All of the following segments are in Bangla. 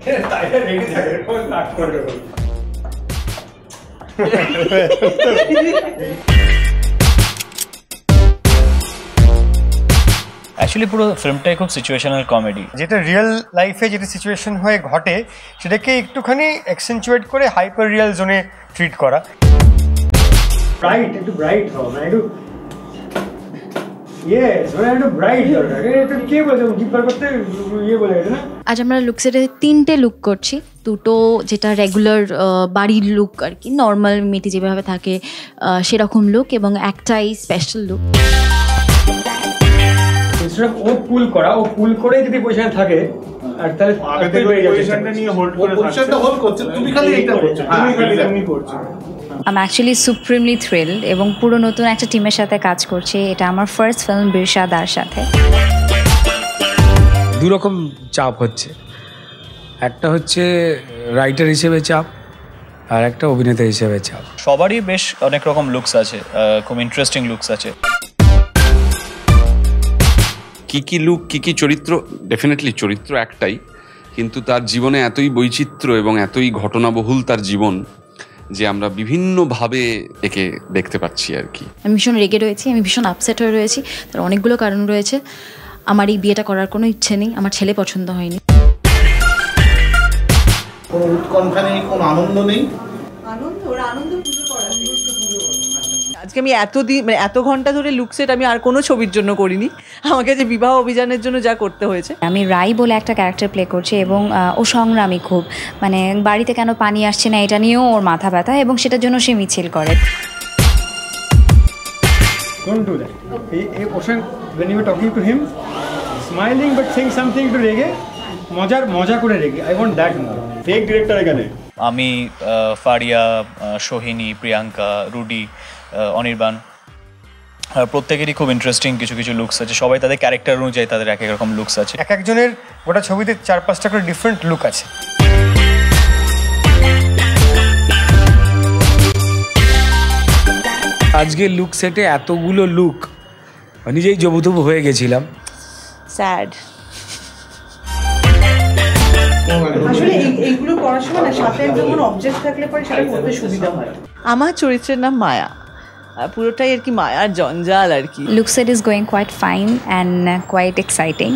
অ্যাকচুয়ালি পুরো ফিল্মটাই খুব সিচুয়েশনাল কমেডি, যেটা রিয়েল লাইফে যেটা সিচুয়েশন হয়ে ঘটে সেটাকে একটুখানি এক্সেন্চুয়েট করে হাইপার রিয়েল জোনে ট্রিট করা। ব্রাইট, একটু ব্রাইট হও, মানে একটু আজ আমরা লুকসেটে 3টে লুক করছি। দুটো যেটা রেগুলার বাড়ির লুক আর কি, নর্মাল মেয়েটি যেভাবে থাকে সেরকম লুক, এবং একটাই স্পেশাল লুক। ও পুল করা, ও পুল করে যদি পজিশনে থাকে আর তাহলে পজিশনটা নিয়ে হোল্ড করে পজিশনটা হোল্ড করছে, তুমি খালি এটা করছো, তুমি করছো। আমি অ্যাকচুয়ালি সুপ্রিমলি থ্রিলড এবং পুরো নতুন একটা টিমের সাথে কাজ করছি। এটা আমার ফার্স্ট ফিল্ম বিরসাদার সাথে। দুরকম চাপ হচ্ছে, একটা হচ্ছে রাইটার হিসেবে চাপ আর একটা অভিনেতা হিসেবে চাপ। সবারই বেশ অনেক রকম লুকস আছে, খুব ইন্টারেস্টিং লুকস আছে। কি লুক কি চরিত্র, ডেফিনেটলি চরিত্র একটাই, কিন্তু তার জীবনে এতই বৈচিত্র্য এবং এতই ঘটনাবহুল তার জীবন যে আমরা বিভিন্নভাবে একে দেখতে পাচ্ছি আর কি। আমি ভীষণ রেগে রয়েছি, আমি ভীষণ আপসেট হয়ে রয়েছি। তার অনেকগুলো কারণ রয়েছে। আমার এই বিয়েটা করার কোনো ইচ্ছে নেই, আমার ছেলে পছন্দ হয়নি। কোনো উৎকণ্ঠা নেই, কোনো আনন্দ নেই। আজকে আমি এত ঘন্টা ধরে লুকসেট আমি আর কোনো ছবির জন্য করিনি। আমাকে যে বিবাহ অভিযানের জন্য যা করতে হয়েছে। আমি রাই বলে একটা ক্যারেক্টার প্লে করছি এবং ও সংগ্রামী খুব, মানে বাড়িতে কেন পানি আসছে না এটা নিয়েও ওর মাথা ব্যথা, এবং সেটার জন্য সে মিছিল করে। Don't do that. A person when you are talking to him, smiling but saying something to রেগে, মজা করে রেগে। I want that more. Fake director এখানে। আমি ফারিয়া, সোহিনী, প্রিয়াঙ্কা, রুডি, অনির্বাণ, প্রত্যেকেরই খুব ইন্টারেস্টিং কিছু লুকস আছে। সবাই তাদের ক্যারেক্টার অনুযায়ী তাদের এক এক রকম লুকস আছে। এক একজনের গোটা ছবিতে 4-5টা করে ডিফারেন্ট লুক আছে। আজকে লুক সেটে এতগুলো লুক, নিজেই জবুতবু হয়ে গেছিলাম। স্যাড। আসলে এইগুলো করার সময় না সাথে যখন অবজেক্ট থাকলে পরে সেটা করতে সুবিধা হয়। আমার চরিত্রের নাম মায়া, পুরোটাই আর কি মায়ার জঞ্জাল আর কি। Lookset is going quite fine and quite exciting.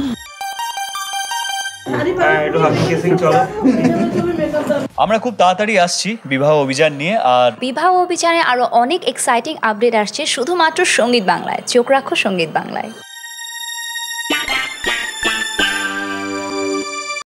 আমরা খুব তাড়াতাড়ি আসছি বিবাহ অভিযান নিয়ে, আর বিবাহ অভিযানে আরো অনেক এক্সাইটিং আপডেট আসছে শুধুমাত্র সঙ্গীত বাংলায়। চোখ রাখো সঙ্গীত বাংলায়।